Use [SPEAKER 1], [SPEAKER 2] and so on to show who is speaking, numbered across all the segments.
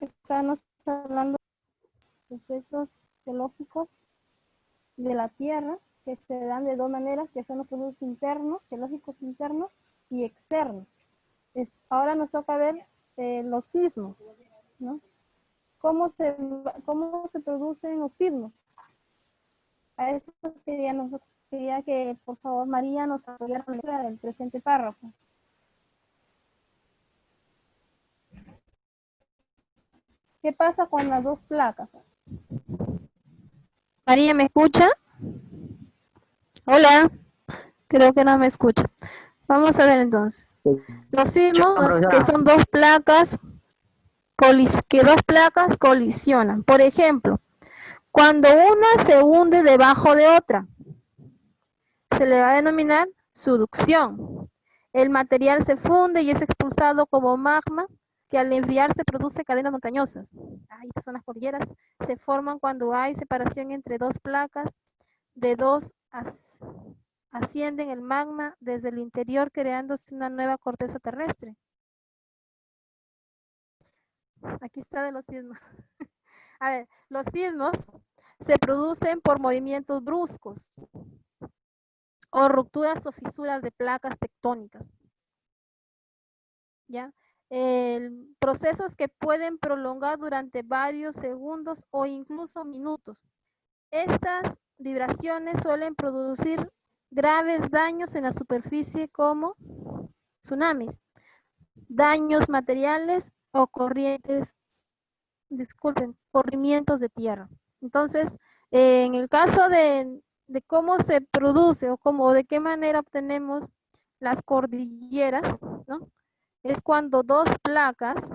[SPEAKER 1] estamos hablando de procesos geológicos de la Tierra que se dan de dos maneras, que son los procesos internos, geológicos internos y externos. Ahora nos toca ver los sismos, ¿no? ¿Cómo se producen los sismos? A eso quería que, por favor, María nos apoyara con la lectura del presente párrafo. ¿Qué pasa con las dos placas? María, ¿me escucha? Hola, creo que no me escucha. Vamos a ver entonces. Los sismos, que son dos placas, que dos placas colisionan. Por ejemplo, cuando una se hunde debajo de otra, se le va a denominar subducción. El material se funde y es expulsado como magma, que al enfriarse produce cadenas montañosas. Estas son las cordilleras. Se forman cuando hay separación entre dos placas, de dos ascienden el magma desde el interior creándose una nueva corteza terrestre. Aquí está de los sismos. A ver, los sismos se producen por movimientos bruscos o rupturas o fisuras de placas tectónicas. ¿Ya? Procesos que pueden prolongar durante varios segundos o incluso minutos. Estas vibraciones suelen producir graves daños en la superficie como tsunamis, daños materiales o corrientes, corrimientos de tierra. Entonces, en el caso de cómo se produce o de qué manera obtenemos las cordilleras, ¿no? Es cuando dos placas,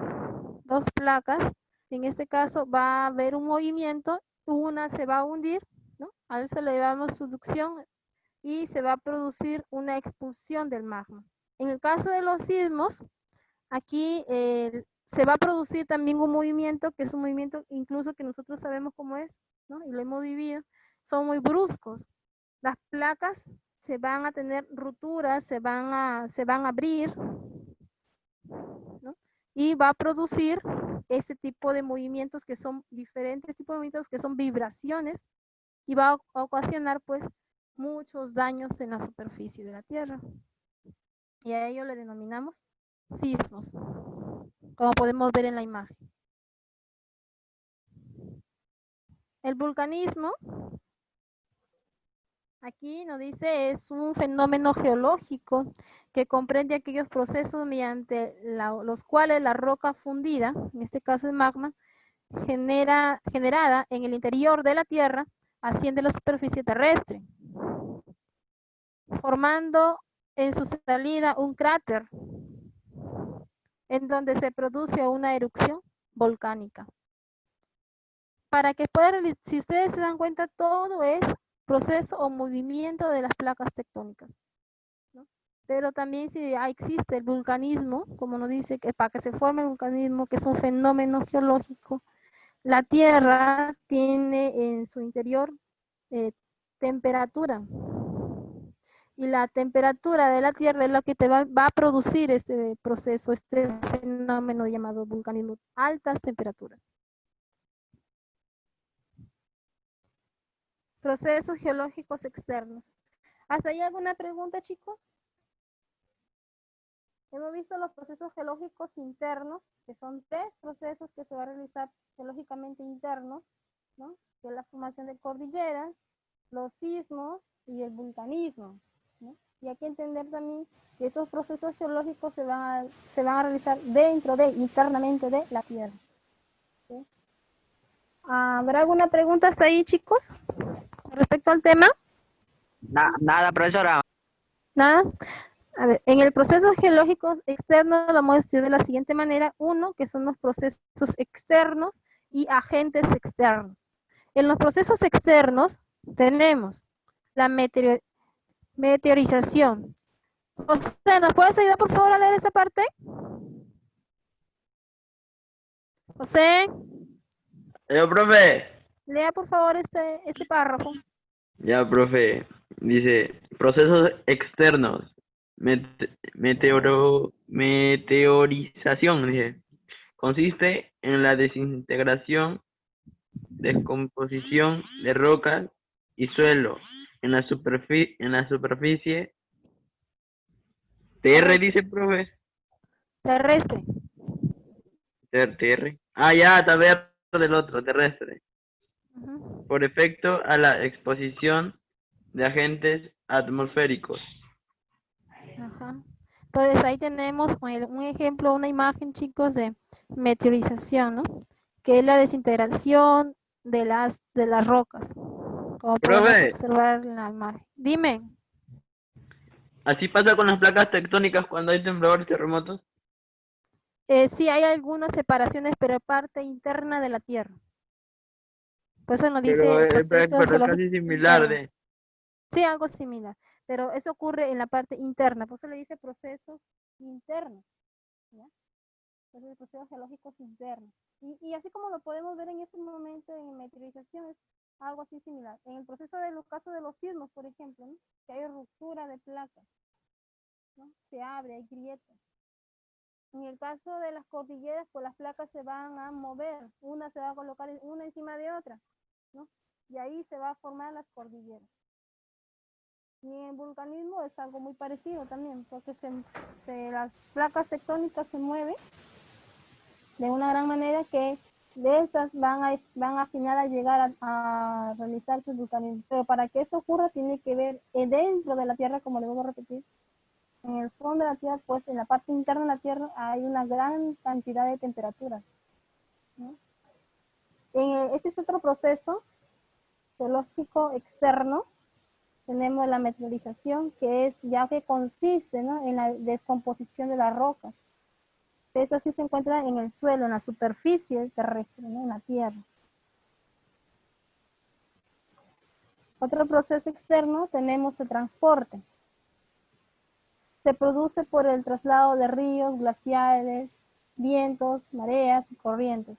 [SPEAKER 1] en este caso va a haber un movimiento, una se va a hundir, ¿no? A eso le llamamos subducción y se va a producir una expulsión del magma. En el caso de los sismos, aquí se va a producir también un movimiento, que es un movimiento incluso que nosotros sabemos cómo es, ¿no? Y lo hemos vivido, son muy bruscos. Las placas se van a tener rupturas, se van a abrir, ¿no? Y va a producir ese tipo de movimientos que son diferentes tipos de movimientos que son vibraciones y va a ocasionar pues muchos daños en la superficie de la Tierra. Y a ello le denominamos sismos, como podemos ver en la imagen. El vulcanismo, aquí nos dice, es un fenómeno geológico que comprende aquellos procesos mediante los cuales la roca fundida, en este caso el magma, generada en el interior de la Tierra, asciende a la superficie terrestre, formando en su salida un cráter, en donde se produce una erupción volcánica. Para que puedan, si ustedes se dan cuenta, todo es proceso o movimiento de las placas tectónicas, ¿no? Pero también si existe el vulcanismo, como nos dice, que para que se forme el vulcanismo, que es un fenómeno geológico, la Tierra tiene en su interior temperatura. Y la temperatura de la Tierra es lo que te va a producir este proceso, este fenómeno llamado vulcanismo. Altas temperaturas. Procesos geológicos externos. ¿Hasta ahí alguna pregunta, chicos? Hemos visto los procesos geológicos internos, que son tres procesos que se van a realizar geológicamente internos, ¿no? Que es la formación de cordilleras, los sismos y el vulcanismo, ¿no? Y hay que entender también que estos procesos geológicos se van a realizar internamente de la Tierra. ¿Sí? ¿Habrá alguna pregunta hasta ahí, chicos? Con respecto al tema.
[SPEAKER 2] Nada, profesora.
[SPEAKER 1] Nada. A ver, en el proceso geológico externo lo vamos a estudiar de la siguiente manera. Uno, que son los procesos externos y agentes externos. En los procesos externos tenemos la meteorización. José, ¿nos puedes ayudar por favor a leer esa parte? José.
[SPEAKER 2] Yo, profe.
[SPEAKER 1] Lea por favor este párrafo.
[SPEAKER 2] Ya, profe. Dice, procesos externos. Meteorización, dice. consiste en la desintegración, descomposición de rocas y suelo en la superficie TR, dice profe.
[SPEAKER 1] Terrestre.
[SPEAKER 2] TR. Ah, ya, taber del otro, terrestre.
[SPEAKER 1] Ujú.
[SPEAKER 2] Por efecto a la exposición de agentes atmosféricos.
[SPEAKER 1] Ajá. Entonces ahí tenemos un ejemplo, una imagen, chicos, de meteorización, ¿no? Que es la desintegración de las rocas, como podemos
[SPEAKER 2] Profe,
[SPEAKER 1] observar en la imagen. Dime.
[SPEAKER 2] así pasa con las placas tectónicas cuando hay temblores, terremotos.
[SPEAKER 1] Sí, hay algunas separaciones, pero parte interna de la Tierra. Por eso nos
[SPEAKER 2] Pero,
[SPEAKER 1] dice procesos
[SPEAKER 2] pero es
[SPEAKER 1] geológicos
[SPEAKER 2] casi similar
[SPEAKER 1] internos.
[SPEAKER 2] de...
[SPEAKER 1] Sí, algo similar, pero eso ocurre en la parte interna. Por eso le dice procesos internos, ¿ya? Entonces, procesos geológicos internos. Y así como lo podemos ver en este momento en meteorización, es algo así similar. En el proceso de los casos de los sismos, por ejemplo, ¿no? Que hay ruptura de placas, ¿no? Se abre, hay grietas. En el caso de las cordilleras, pues las placas se van a mover, una se va a colocar una encima de otra, ¿no? Y ahí se va a formar las cordilleras. Y en el vulcanismo es algo muy parecido también, porque las placas tectónicas se mueven de una gran manera que de estas van a final a llegar a realizarse el vulcanismo. Pero para que eso ocurra tiene que ver dentro de la Tierra, como le vuelvo a repetir, en el fondo de la Tierra, pues en la parte interna de la Tierra hay una gran cantidad de temperaturas, ¿no? Este es otro proceso geológico externo. Tenemos la meteorización, que es ya que consiste, ¿no? En la descomposición de las rocas. Esto sí se encuentra en el suelo, en la superficie terrestre, ¿no? En la Tierra. Otro proceso externo tenemos el transporte. Se produce por el traslado de ríos, glaciares, vientos, mareas y corrientes.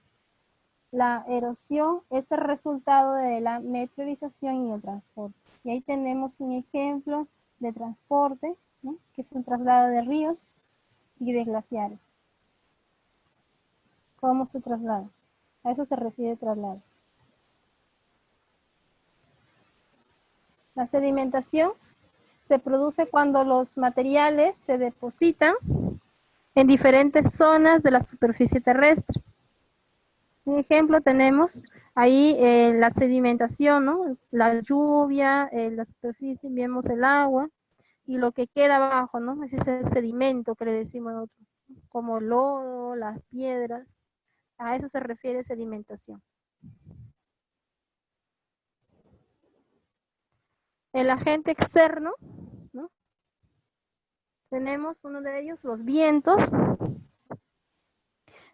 [SPEAKER 1] La erosión es el resultado de la meteorización y el transporte. Y ahí tenemos un ejemplo de transporte, ¿no? Que es el traslado de ríos y de glaciares. ¿Cómo se traslada? A eso se refiere traslado. La sedimentación se produce cuando los materiales se depositan en diferentes zonas de la superficie terrestre. Un ejemplo tenemos ahí la sedimentación, ¿no? La lluvia, la superficie, vemos el agua y lo que queda abajo, ¿no? Es ese sedimento que le decimos nosotros, como lodo, las piedras. A eso se refiere sedimentación. El agente externo, ¿no? Tenemos uno de ellos, los vientos.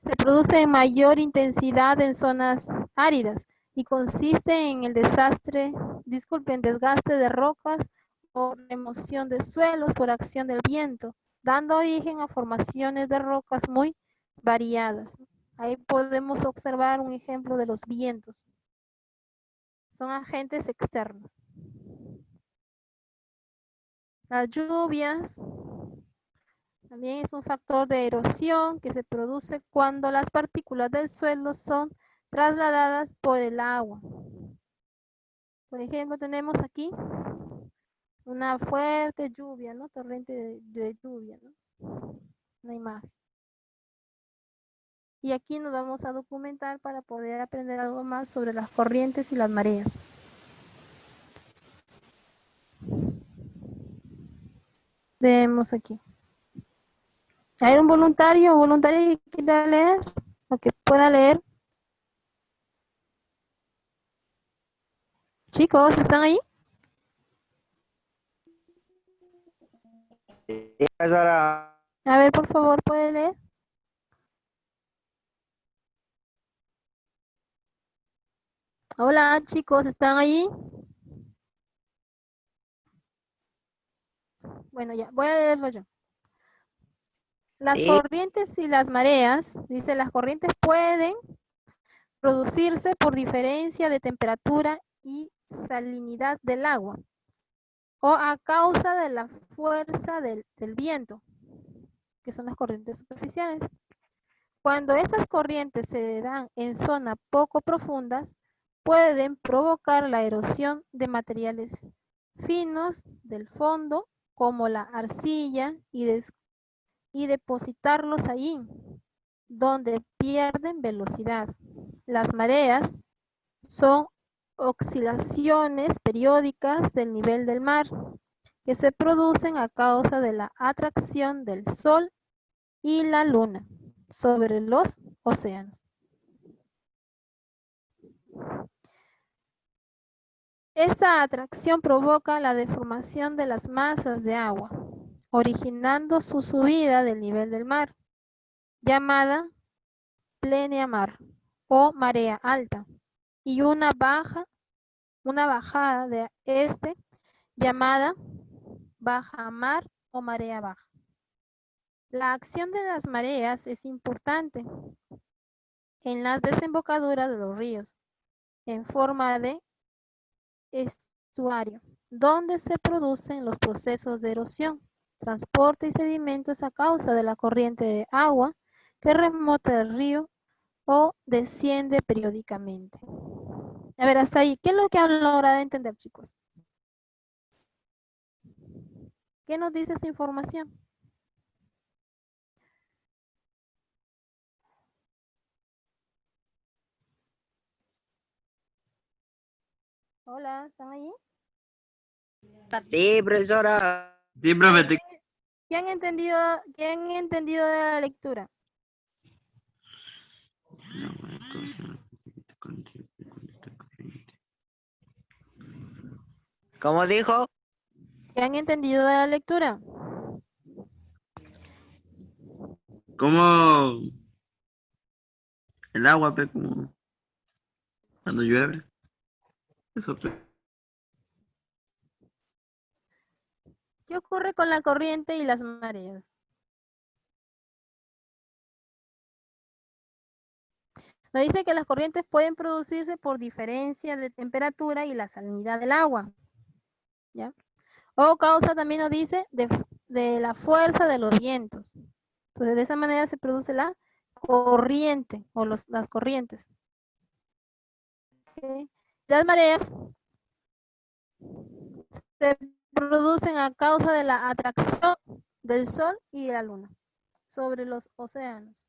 [SPEAKER 1] Se produce en mayor intensidad en zonas áridas y consiste en el desgaste de rocas o remoción de suelos por acción del viento, dando origen a formaciones de rocas muy variadas. Ahí podemos observar un ejemplo de los vientos. Son agentes externos. Las lluvias también es un factor de erosión que se produce cuando las partículas del suelo son trasladadas por el agua. Por ejemplo, tenemos aquí una fuerte lluvia, ¿no? Torrente de lluvia, ¿no? Una imagen. Y aquí nos vamos a documentar para poder aprender algo más sobre las corrientes y las mareas. Vemos aquí. ¿Hay un voluntario o voluntaria que quiera leer o que pueda leer? Chicos, ¿están ahí? A ver, por favor, ¿puede leer? Hola, chicos, ¿están ahí? Bueno, ya, voy a leerlo yo. Las corrientes y las mareas, dice, las corrientes pueden producirse por diferencia de temperatura y salinidad del agua o a causa de la fuerza del viento, que son las corrientes superficiales. Cuando estas corrientes se dan en zonas poco profundas, pueden provocar la erosión de materiales finos del fondo, como la arcilla, y depositarlos allí, donde pierden velocidad. Las mareas son oscilaciones periódicas del nivel del mar que se producen a causa de la atracción del Sol y la Luna sobre los océanos. Esta atracción provoca la deformación de las masas de agua, originando su subida del nivel del mar, llamada pleamar o marea alta, y una bajada de este llamada bajamar o marea baja. La acción de las mareas es importante en las desembocaduras de los ríos, en forma de estuario, donde se producen los procesos de erosión, transporte y sedimentos a causa de la corriente de agua que remota del río o desciende periódicamente. A ver, hasta ahí. ¿Qué es lo que han logrado entender, chicos? ¿Qué nos dice esta información? Hola, ¿están ahí?
[SPEAKER 3] Sí, profesora.
[SPEAKER 2] Sí, profe,
[SPEAKER 1] ¿Quién ha entendido de la lectura?
[SPEAKER 3] ¿Cómo dijo?
[SPEAKER 1] ¿Quién han entendido de la lectura?
[SPEAKER 2] como el agua, pe, como cuando llueve. Eso, pe.
[SPEAKER 1] ¿Qué ocurre con la corriente y las mareas? Nos dice que las corrientes pueden producirse por diferencia de temperatura y la salinidad del agua, ¿ya? O causa también nos dice de la fuerza de los vientos. Entonces de esa manera se produce la corriente o las corrientes. ¿Okay? Las mareas se producen a causa de la atracción del Sol y de la Luna sobre los océanos.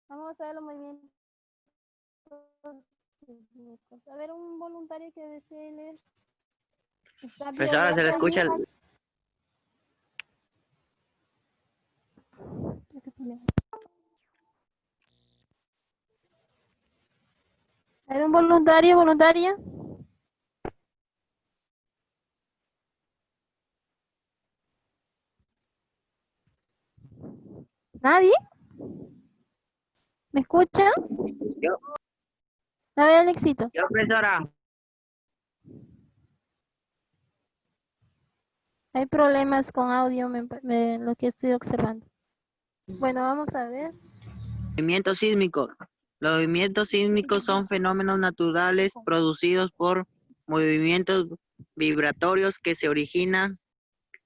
[SPEAKER 1] Vamos a ver los movimientos sísmicos. A ver, un voluntario que desee leer. ¿Está
[SPEAKER 3] Profesora, se le
[SPEAKER 1] Violeta
[SPEAKER 3] escucha.
[SPEAKER 1] allí? A ver, un voluntario, voluntaria. ¿Nadie? ¿Me escuchan?
[SPEAKER 3] Yo,
[SPEAKER 1] A ver, Alexito.
[SPEAKER 3] profesora.
[SPEAKER 1] Hay problemas con audio, lo que estoy observando. Bueno, vamos a ver.
[SPEAKER 3] Movimientos sísmicos. Los movimientos sísmicos son fenómenos naturales producidos por movimientos vibratorios que se originan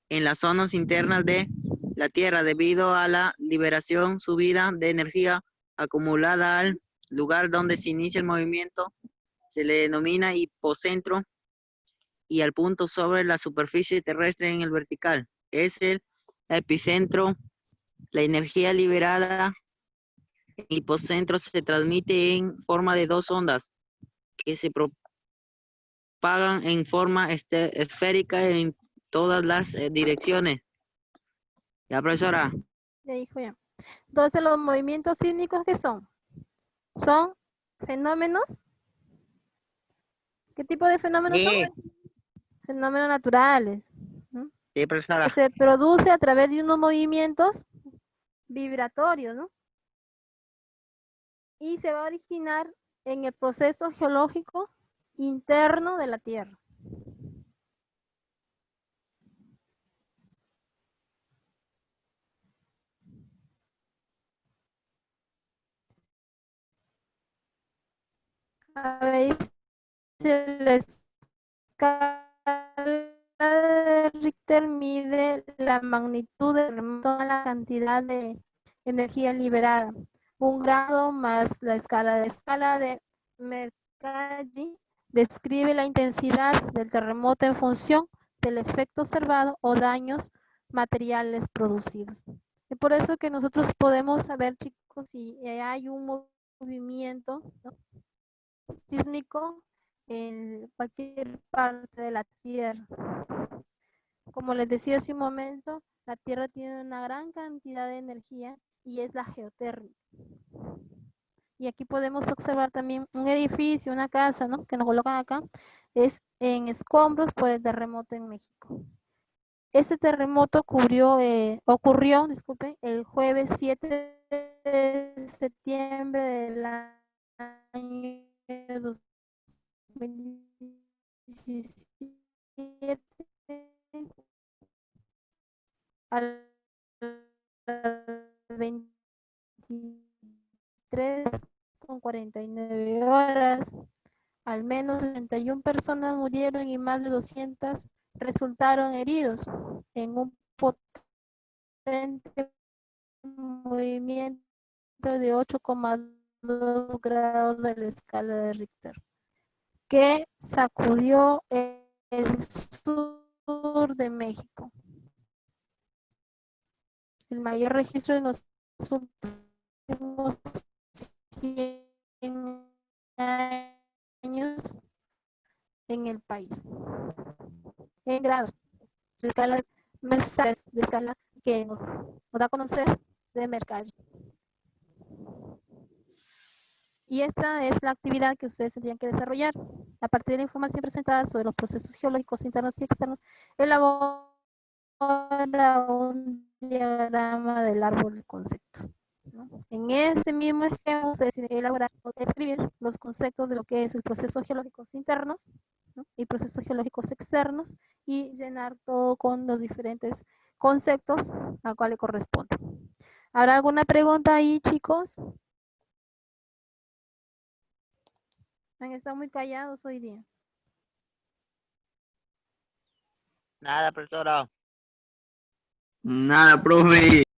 [SPEAKER 3] en las zonas internas de la Tierra debido a la liberación subida de energía acumulada al lugar donde se inicia el movimiento. Se le denomina hipocentro y al punto sobre la superficie terrestre en el vertical. Es el epicentro. La energía liberada en el hipocentro se transmite en forma de dos ondas que se propagan en forma esférica en todas las direcciones. ¿Ya, profesora?
[SPEAKER 1] Ya dijo ya. Entonces, los movimientos sísmicos, ¿qué son? Son fenómenos. ¿Qué tipo de fenómenos son?
[SPEAKER 3] Sí,
[SPEAKER 1] Fenómenos naturales, ¿no?
[SPEAKER 3] sí,
[SPEAKER 1] Que
[SPEAKER 3] profesora.
[SPEAKER 1] se produce a través de unos movimientos vibratorios, ¿no? Y se va a originar en el proceso geológico interno de la Tierra. A ver, dice la escala de Richter mide la magnitud del terremoto a la cantidad de energía liberada. 1 grado más la escala de Mercalli describe la intensidad del terremoto en función del efecto observado o daños materiales producidos. Es por eso que nosotros podemos saber, chicos, si hay un movimiento, ¿no?, sísmico en cualquier parte de la Tierra. Como les decía hace un momento, la Tierra tiene una gran cantidad de energía y es la geotérmica. Y aquí podemos observar también un edificio, una casa, ¿no?, que nos colocan acá, es en escombros por el terremoto en México. Este terremoto ocurrió el jueves 7 de septiembre del año 2017 a las 23:49 horas. Al menos 61 personas murieron y más de 200 resultaron heridos en un potente movimiento de 8,2 grados de la escala de Richter, que sacudió el sur de México. El mayor registro en los últimos 100 años en el país. En grados, la escala de escala que nos da a conocer de Mercalli. Y esta es la actividad que ustedes tendrían que desarrollar. A partir de la información presentada sobre los procesos geológicos internos y externos, elabora un diagrama del árbol de conceptos, ¿no? En este mismo esquema se decide elaborar o escribir los conceptos de lo que es el proceso geológicos internos, ¿no?, y procesos geológicos externos, y llenar todo con los diferentes conceptos a cuál le corresponde. ¿Habrá alguna pregunta ahí, chicos? Han estado muy callados hoy día.
[SPEAKER 3] Nada, profesora.
[SPEAKER 2] Nada, profe.